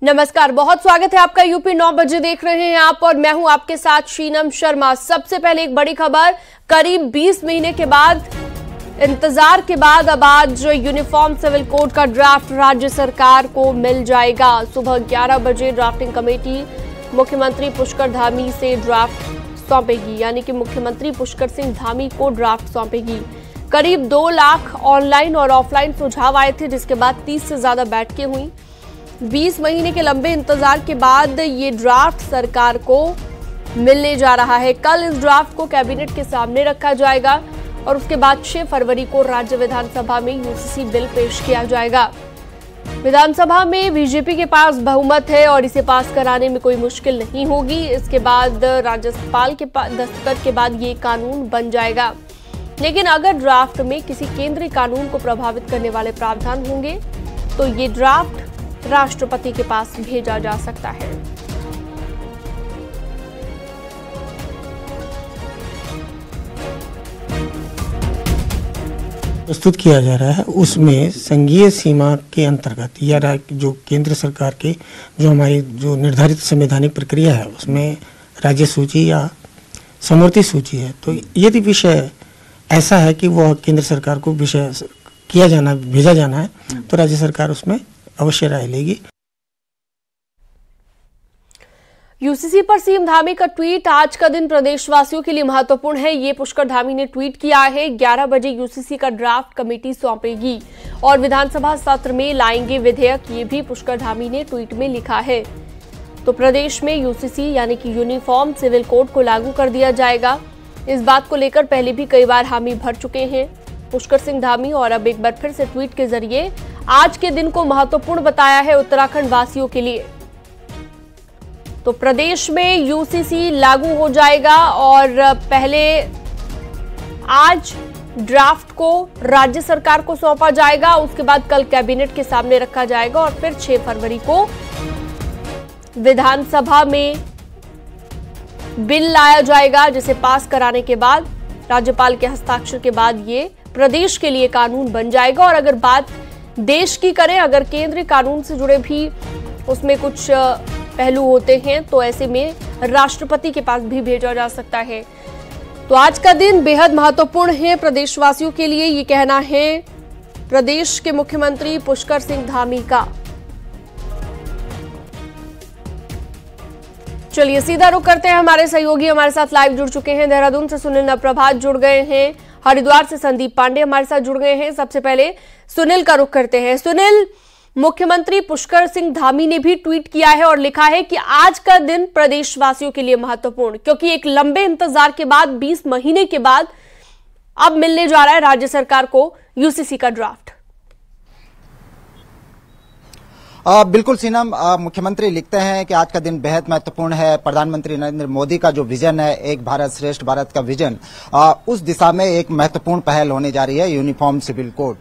नमस्कार, बहुत स्वागत है आपका। यूपी 9 बजे देख रहे हैं आप और मैं हूं आपके साथ शीनम शर्मा। सबसे पहले एक बड़ी खबर, करीब 20 महीने के बाद इंतजार के बाद अब आज यूनिफॉर्म सिविल कोड का ड्राफ्ट राज्य सरकार को मिल जाएगा। सुबह 11 बजे ड्राफ्टिंग कमेटी मुख्यमंत्री पुष्कर धामी से ड्राफ्ट सौंपेगी, यानी कि मुख्यमंत्री पुष्कर सिंह धामी को ड्राफ्ट सौंपेगी। करीब 2 लाख ऑनलाइन और ऑफलाइन सुझाव आए थे, जिसके बाद 30 से ज्यादा बैठकें हुई। 20 महीने के लंबे इंतजार के बाद ये ड्राफ्ट सरकार को मिलने जा रहा है। कल इस ड्राफ्ट को कैबिनेट के सामने रखा जाएगा और उसके बाद 6 फरवरी को राज्य विधानसभा में यूसीसी बिल पेश किया जाएगा। विधानसभा में बीजेपी के पास बहुमत है और इसे पास कराने में कोई मुश्किल नहीं होगी। इसके बाद राज्यपाल के दस्तखत के बाद ये कानून बन जाएगा। लेकिन अगर ड्राफ्ट में किसी केंद्रीय कानून को प्रभावित करने वाले प्रावधान होंगे तो ये ड्राफ्ट राष्ट्रपति के पास भेजा जा सकता है। प्रस्तुत किया जा रहा है उसमें संघीय सीमा के अंतर्गत या जो केंद्र सरकार के जो हमारी जो निर्धारित संवैधानिक प्रक्रिया है उसमें राज्य सूची या समवर्ती सूची है, तो यदि विषय ऐसा है कि वह केंद्र सरकार को विषय किया जाना भेजा जाना है तो राज्य सरकार उसमें अवश्य राय लेगी। यूसीसी पर सीएम धामी का ट्वीट, आज का दिन प्रदेशवासियों के लिए महत्वपूर्ण है, ये पुष्कर धामी ने ट्वीट किया है। 11 बजे यूसीसी का ड्राफ्ट कमेटी सौंपेगी और विधानसभा सत्र में लाएंगे विधेयक, ये भी पुष्कर धामी ने ट्वीट में लिखा है। तो प्रदेश में यूसीसी यानी कि यूनिफॉर्म सिविल कोड को लागू कर दिया जाएगा। इस बात को लेकर पहले भी कई बार हामी भर चुके हैं पुष्कर सिंह धामी और अब एक बार फिर से ट्वीट के जरिए आज के दिन को महत्वपूर्ण बताया है उत्तराखंड वासियों के लिए। तो प्रदेश में यूसीसी लागू हो जाएगा और पहले आज ड्राफ्ट को राज्य सरकार को सौंपा जाएगा, उसके बाद कल कैबिनेट के सामने रखा जाएगा और फिर 6 फरवरी को विधानसभा में बिल लाया जाएगा, जिसे पास कराने के बाद राज्यपाल के हस्ताक्षर के बाद ये प्रदेश के लिए कानून बन जाएगा। और अगर बात देश की करें, अगर केंद्रीय कानून से जुड़े भी उसमें कुछ पहलू होते हैं तो ऐसे में राष्ट्रपति के पास भी भेजा जा सकता है। तो आज का दिन बेहद महत्वपूर्ण है प्रदेशवासियों के लिए, ये कहना है प्रदेश के मुख्यमंत्री पुष्कर सिंह धामी का। चलिए सीधा रुख करते हैं, हमारे सहयोगी हमारे साथ लाइव जुड़ चुके हैं। देहरादून से सुनील नप्रभात जुड़ गए हैं, हरिद्वार से संदीप पांडे हमारे साथ जुड़ गए हैं। सबसे पहले सुनील का रुख करते हैं। सुनील, मुख्यमंत्री पुष्कर सिंह धामी ने भी ट्वीट किया है और लिखा है कि आज का दिन प्रदेशवासियों के लिए महत्वपूर्ण, क्योंकि एक लंबे इंतजार के बाद 20 महीने के बाद अब मिलने जा रहा है राज्य सरकार को यूसीसी का ड्राफ्ट। बिल्कुल सीनम, मुख्यमंत्री लिखते हैं कि आज का दिन बेहद महत्वपूर्ण है। प्रधानमंत्री नरेंद्र मोदी का जो विजन है, एक भारत श्रेष्ठ भारत का विजन, उस दिशा में एक महत्वपूर्ण पहल होने जा रही है यूनिफॉर्म सिविल कोड।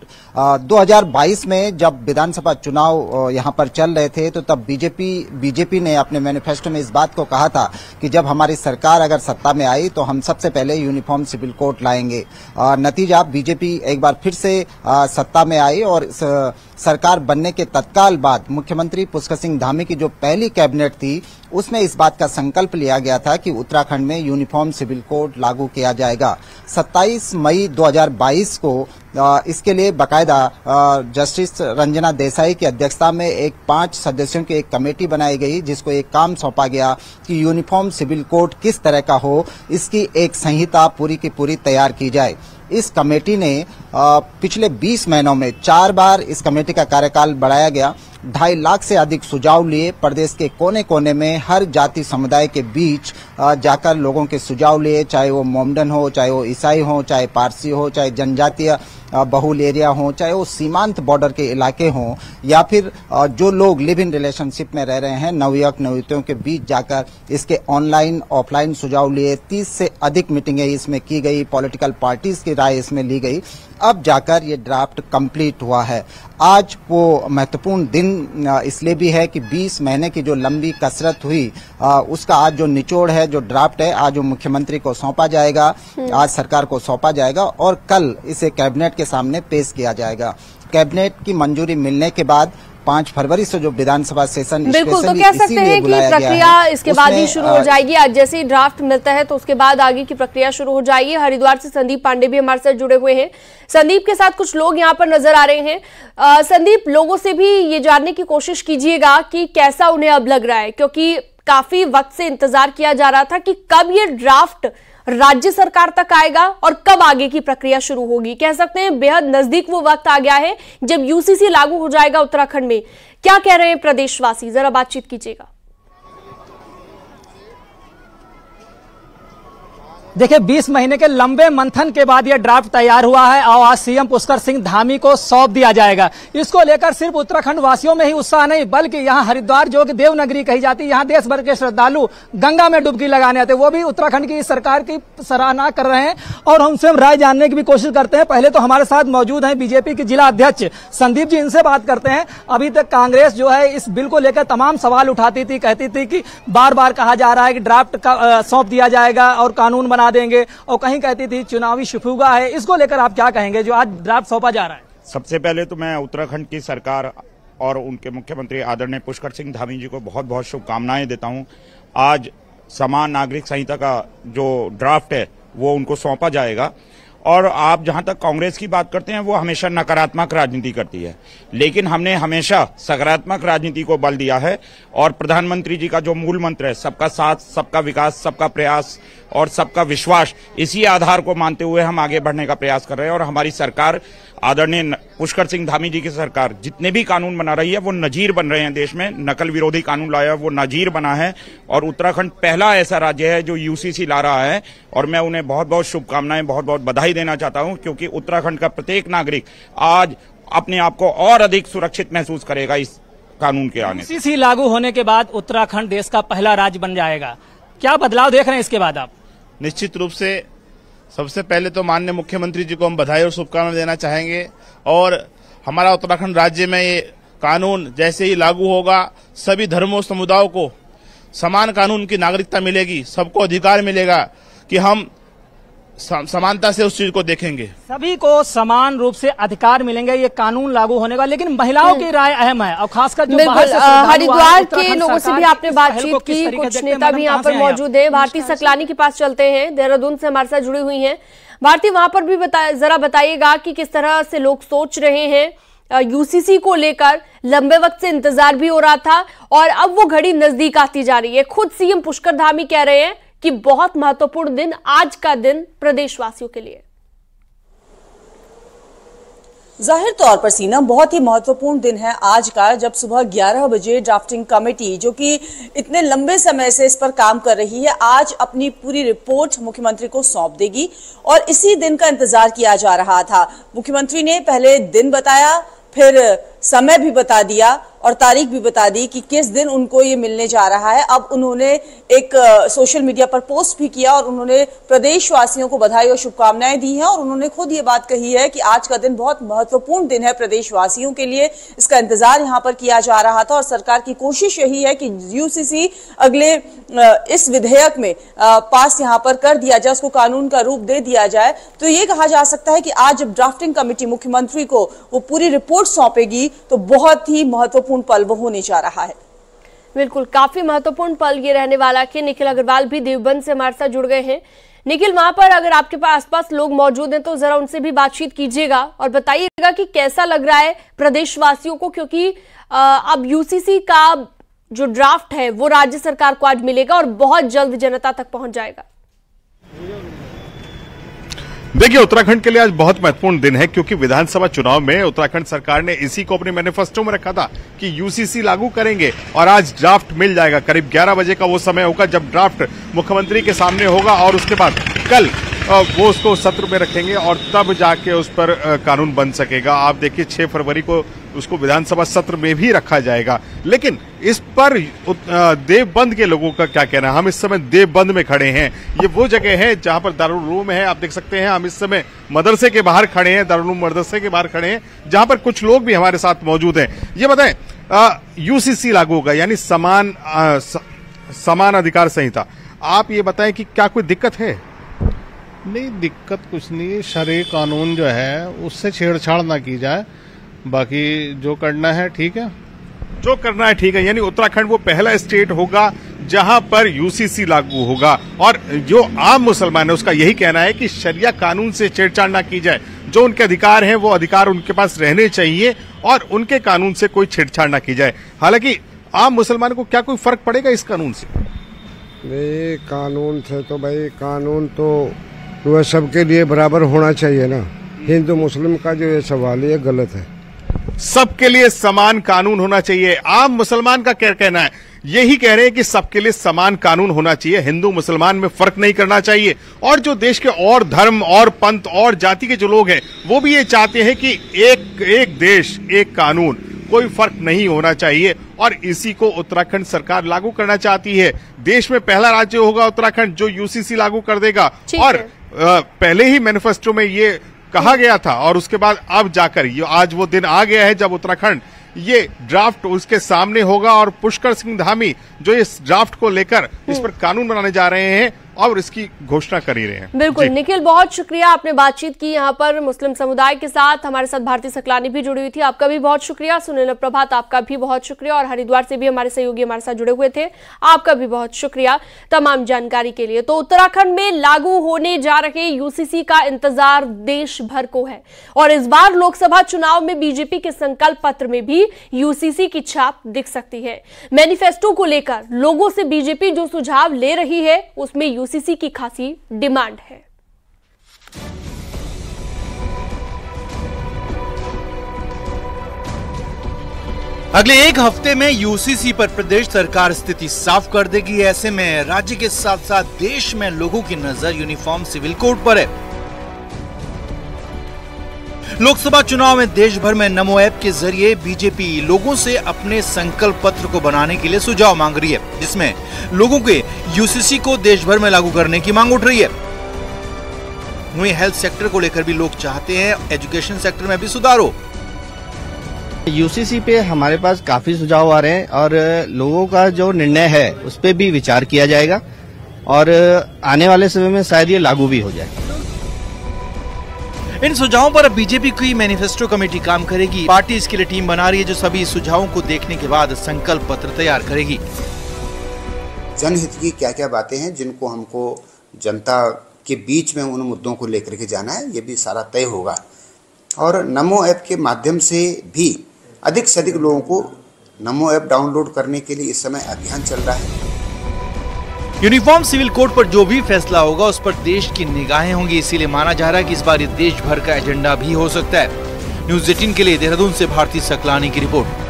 2022 में जब विधानसभा चुनाव यहां पर चल रहे थे तो तब बीजेपी ने अपने मैनिफेस्टो में इस बात को कहा था कि जब हमारी सरकार अगर सत्ता में आई तो हम सबसे पहले यूनिफॉर्म सिविल कोड लाएंगे। नतीजा, बीजेपी एक बार फिर से सत्ता में आई और सरकार बनने के तत्काल बाद मुख्यमंत्री पुष्कर सिंह धामी की जो पहली कैबिनेट थी उसमें इस बात का संकल्प लिया गया था कि उत्तराखंड में यूनिफॉर्म सिविल कोड लागू किया जाएगा। 27 मई 2022 को इसके लिए बकायदा जस्टिस रंजना देसाई की अध्यक्षता में एक 5 सदस्यों की एक कमेटी बनाई गई, जिसको एक काम सौंपा गया कि यूनिफॉर्म सिविल कोड किस तरह का हो, इसकी एक संहिता पूरी की पूरी तैयार की जाए। इस कमेटी ने पिछले 20 महीनों में 4 बार इस कमेटी का कार्यकाल बढ़ाया गया। 2.5 लाख से अधिक सुझाव लिए, प्रदेश के कोने कोने में हर जाति समुदाय के बीच जाकर लोगों के सुझाव लिए, चाहे वो मोमडन हो, चाहे वो ईसाई हो, चाहे पारसी हो, चाहे जनजातीय बहुल एरिया हो, चाहे वो सीमांत बॉर्डर के इलाके हों, या फिर जो लोग लिव इन रिलेशनशिप में रह रहे हैं, नवयुवक नवयुवतियों के बीच जाकर इसके ऑनलाइन ऑफलाइन सुझाव लिए। 30 से अधिक मीटिंगें इसमें की गई, पॉलिटिकल पार्टीज की राय इसमें ली गई, अब जाकर ये ड्राफ्ट कंप्लीट हुआ है। आज वो महत्वपूर्ण दिन इसलिए भी है कि 20 महीने की जो लंबी कसरत हुई उसका आज जो निचोड़ है, जो ड्राफ्ट है, आज वो मुख्यमंत्री को सौंपा जाएगा, आज सरकार को सौंपा जाएगा और कल इसे कैबिनेट के सामने पेश किया जाएगा। कैबिनेट की मंजूरी मिलने के बाद 5 फरवरी से जो विधानसभा सेशन बिल्कुल, तो कह सकते हैं कि प्रक्रिया इसके बाद ही शुरू हो जाएगी। आज जैसे ही ड्राफ्ट मिलता है तो उसके बाद आगे की प्रक्रिया शुरू हो जाएगी। हरिद्वार से संदीप पांडे भी हमारे साथ जुड़े हुए हैं। संदीप के साथ कुछ लोग यहाँ पर नजर आ रहे हैं। संदीप, लोगों से भी ये जानने की कोशिश कीजिएगा कि कैसा उन्हें अब लग रहा है, क्योंकि काफी वक्त से इंतजार किया जा रहा था कि कब ये ड्राफ्ट राज्य सरकार तक आएगा और कब आगे की प्रक्रिया शुरू होगी। कह सकते हैं बेहद नजदीक वो वक्त आ गया है जब यूसीसी लागू हो जाएगा उत्तराखंड में। क्या कह रहे हैं प्रदेशवासी, जरा बातचीत कीजिएगा। देखिए, 20 महीने के लंबे मंथन के बाद यह ड्राफ्ट तैयार हुआ है और आज सीएम पुष्कर सिंह धामी को सौंप दिया जाएगा। इसको लेकर सिर्फ उत्तराखंड वासियों में ही उत्साह नहीं, बल्कि यहाँ हरिद्वार जो कि देवनगरी कही जाती है, यहाँ देश भर के श्रद्धालु गंगा में डुबकी लगाने आते हैं, वो भी उत्तराखंड की सरकार की सराहना कर रहे हैं और उनसे हम राय जानने की भी कोशिश करते हैं। पहले तो हमारे साथ मौजूद है बीजेपी के जिला अध्यक्ष संदीप जी, इनसे बात करते हैं। अभी तक कांग्रेस जो है इस बिल को लेकर तमाम सवाल उठाती थी, कहती थी कि बार बार कहा जा रहा है कि ड्राफ्ट का सौंप दिया जाएगा और कानून बना देंगे, और कहीं कहती थी चुनावी शिफुगा है। इसको लेकर आप क्या कहेंगे जो आज ड्राफ्ट सौंपा जा रहा है? सबसे पहले तो मैं उत्तराखंड की सरकार और उनके मुख्यमंत्री आदरणीय पुष्कर सिंह धामी जी को बहुत बहुत शुभकामनाएं देता हूं। आज समान नागरिक संहिता का जो ड्राफ्ट है वो उनको सौंपा जाएगा। और आप जहां तक कांग्रेस की बात करते हैं, वो हमेशा नकारात्मक राजनीति करती है, लेकिन हमने हमेशा सकारात्मक राजनीति को बल दिया है। और प्रधानमंत्री जी का जो मूल मंत्र है, सबका साथ, सबका विकास, सबका प्रयास और सबका विश्वास, इसी आधार को मानते हुए हम आगे बढ़ने का प्रयास कर रहे हैं। और हमारी सरकार, आदरणीय पुष्कर सिंह धामी जी की सरकार, जितने भी कानून बना रही है वो नजीर बन रहे हैं। देश में नकल विरोधी कानून लाया, वो नजीर बना है। और उत्तराखंड पहला ऐसा राज्य है जो यूसीसी ला रहा है, और मैं उन्हें बहुत बहुत शुभकामनाएं, बहुत बहुत बधाई देना चाहता हूं, क्योंकि उत्तराखंड का प्रत्येक नागरिक आज अपने आप को और अधिक सुरक्षित महसूस करेगा इस कानून के आने से। यूसीसी लागू होने के बाद उत्तराखंड देश का पहला राज्य बन जाएगा। क्या बदलाव देख रहे हैं इसके बाद आप? निश्चित रूप से सबसे पहले तो माननीय मुख्यमंत्री जी को हम बधाई और शुभकामनाएं देना चाहेंगे। और हमारा उत्तराखंड राज्य में ये कानून जैसे ही लागू होगा, सभी धर्मों समुदायों को समान कानून की नागरिकता मिलेगी, सबको अधिकार मिलेगा कि हम समानता से उस चीज को देखेंगे। सभी को समान रूप से अधिकार मिलेंगे ये कानून लागू होने का। लेकिन महिलाओं की राय अहम है, और खासकर जो बाहर से हरिद्वार के लोगों से भी आपने बातचीत की, कुछ नेता भी यहाँ पर मौजूद हैं। भारती सकलानी के पास चलते हैं, देहरादून से हमारे साथ जुड़ी हुई हैं। भारती, वहां पर भी जरा बताइएगा कि किस तरह से लोग सोच रहे हैं यूसीसी को लेकर। लंबे वक्त से इंतजार भी हो रहा था और अब वो घड़ी नजदीक आती जा रही है। खुद सीएम पुष्कर धामी कह रहे हैं कि बहुत महत्वपूर्ण दिन आज का दिन प्रदेशवासियों के लिए। जाहिर तौर पर सीनम, बहुत ही महत्वपूर्ण दिन है आज का, जब सुबह 11 बजे ड्राफ्टिंग कमेटी जो कि इतने लंबे समय से इस पर काम कर रही है, आज अपनी पूरी रिपोर्ट मुख्यमंत्री को सौंप देगी। और इसी दिन का इंतजार किया जा रहा था। मुख्यमंत्री ने पहले दिन बताया, फिर समय भी बता दिया और तारीख भी बता दी कि किस दिन उनको ये मिलने जा रहा है। अब उन्होंने एक सोशल मीडिया पर पोस्ट भी किया और उन्होंने प्रदेशवासियों को बधाई और शुभकामनाएं दी हैं। और उन्होंने खुद ये बात कही है कि आज का दिन बहुत महत्वपूर्ण दिन है प्रदेशवासियों के लिए। इसका इंतजार यहाँ पर किया जा रहा था और सरकार की कोशिश यही है कि यूसीसी अगले इस विधेयक में पास यहाँ पर कर दिया जाए, उसको कानून का रूप दे दिया जाए। तो ये कहा जा सकता है कि आज जब ड्राफ्टिंग कमेटी मुख्यमंत्री को वो पूरी रिपोर्ट सौंपेगी तो बहुत ही महत्वपूर्ण पल वो होने जा रहा है। बिल्कुल, काफी महत्वपूर्ण पल ये रहने वाला है। निखिल अग्रवाल भी देवबंद से हमारे साथ जुड़ गए हैं। निखिल, वहां पर अगर आपके पास आसपास लोग मौजूद हैं तो जरा उनसे भी बातचीत कीजिएगा और बताइएगा कि कैसा लग रहा है प्रदेशवासियों को, क्योंकि अब यूसीसी का जो ड्राफ्ट है वो राज्य सरकार को आज मिलेगा और बहुत जल्द जनता तक पहुंच जाएगा। देखिए, उत्तराखंड के लिए आज बहुत महत्वपूर्ण दिन है, क्योंकि विधानसभा चुनाव में उत्तराखंड सरकार ने इसी को अपने मैनिफेस्टो में रखा था कि यूसीसी लागू करेंगे। और आज ड्राफ्ट मिल जाएगा। करीब 11 बजे का वो समय होगा जब ड्राफ्ट मुख्यमंत्री के सामने होगा और उसके बाद कल वो उसको सत्र में रखेंगे और तब जाके उस पर कानून बन सकेगा। आप देखिए, 6 फरवरी को उसको विधानसभा सत्र में भी रखा जाएगा। लेकिन इस पर देवबंद के लोगों का क्या कहना है? हम इस समय देवबंद में खड़े हैं। ये वो जगह है जहां पर दारुल उलूम है। आप देख सकते हैं, हम इस समय मदरसे के बाहर खड़े हैं, दारुल उलूम मदरसे के बाहर खड़े हैं, जहां पर कुछ लोग भी हमारे साथ मौजूद हैं। ये बताएं, यूसीसी लागू होगा यानी समान अधिकार संहिता। आप ये बताएं कि क्या कोई दिक्कत है? नहीं, दिक्कत कुछ नहीं है। शरई कानून जो है उससे छेड़छाड़ ना की जाए, बाकी जो करना है ठीक है। जो करना है ठीक है, यानी उत्तराखंड वो पहला स्टेट होगा जहां पर यूसीसी लागू होगा। और जो आम मुसलमान है उसका यही कहना है कि शरिया कानून से छेड़छाड़ ना की जाए, जो उनके अधिकार हैं वो अधिकार उनके पास रहने चाहिए और उनके कानून से कोई छेड़छाड़ ना की जाए। हालांकि आम मुसलमान को क्या कोई फर्क पड़ेगा इस कानून से? भाई कानून से तो भाई कानून तो वह सबके लिए बराबर होना चाहिए ना। हिंदू मुस्लिम का जो ये सवाल है ये गलत है। सबके लिए समान कानून होना चाहिए। आम मुसलमान का क्या कहना है? यही कह रहे हैं कि सबके लिए समान कानून होना चाहिए, हिंदू मुसलमान में फर्क नहीं करना चाहिए। और जो देश के और धर्म और पंथ और जाति के जो लोग हैं वो भी ये चाहते हैं कि एक देश एक कानून, कोई फर्क नहीं होना चाहिए। और इसी को उत्तराखंड सरकार लागू करना चाहती है। देश में पहला राज्य होगा उत्तराखंड जो यूसीसी लागू कर देगा। और पहले ही मैनिफेस्टो में ये कहा गया था और उसके बाद अब जाकर ये आज वो दिन आ गया है जब उत्तराखंड ये ड्राफ्ट उसके सामने होगा और पुष्कर सिंह धामी जो इस ड्राफ्ट को लेकर इस पर कानून बनाने जा रहे हैं और इसकी घोषणा कर ही रहे हैं। बिल्कुल निखिल, बहुत शुक्रिया, आपने बातचीत की यहाँ पर मुस्लिम समुदाय के साथ। हमारे साथ भारती सकलानी भी जुड़ी हुई थी, आपका भी बहुत शुक्रिया। सुनील प्रभात, आपका भी बहुत शुक्रिया। और हरिद्वार से भी हमारे सहयोगी हमारे साथ जुड़े हुए थे, आपका भी बहुत शुक्रिया तमाम जानकारी के लिए। तो उत्तराखंड में लागू होने जा रहे यूसीसी का इंतजार देश भर को है और इस बार लोकसभा चुनाव में बीजेपी के संकल्प पत्र में भी यूसीसी की छाप दिख सकती है। मैनिफेस्टो को लेकर लोगों से बीजेपी जो सुझाव ले रही है उसमें यूसीसी की खासी डिमांड है। अगले एक हफ्ते में यूसीसी पर प्रदेश सरकार स्थिति साफ कर देगी। ऐसे में राज्य के साथ साथ देश में लोगों की नजर यूनिफॉर्म सिविल कोड पर है। लोकसभा चुनाव में देश भर में नमो ऐप के जरिए बीजेपी लोगों से अपने संकल्प पत्र को बनाने के लिए सुझाव मांग रही है, जिसमें लोगों के यूसीसी को देश भर में लागू करने की मांग उठ रही है। वहीं हेल्थ सेक्टर को लेकर भी लोग चाहते हैं एजुकेशन सेक्टर में भी सुधार हो। यूसीसी पे हमारे पास काफी सुझाव आ रहे हैं और लोगों का जो निर्णय है उस पर भी विचार किया जाएगा और आने वाले समय में शायद ये लागू भी हो जाए। इन सुझावों पर अब बीजेपी की मैनिफेस्टो कमेटी काम करेगी। पार्टी इसके लिए टीम बना रही है जो सभी सुझावों को देखने के बाद संकल्प पत्र तैयार करेगी। जनहित की क्या क्या बातें हैं जिनको हमको जनता के बीच में उन मुद्दों को लेकर के जाना है, ये भी सारा तय होगा। और नमो ऐप के माध्यम से भी अधिक से अधिक लोगों को नमो ऐप डाउनलोड करने के लिए इस समय अभियान चल रहा है। यूनिफॉर्म सिविल कोड पर जो भी फैसला होगा उस पर देश की निगाहें होंगी, इसीलिए माना जा रहा है कि इस बार ये देश भर का एजेंडा भी हो सकता है। न्यूज़ 18 के लिए देहरादून से भारती सकलानी की रिपोर्ट।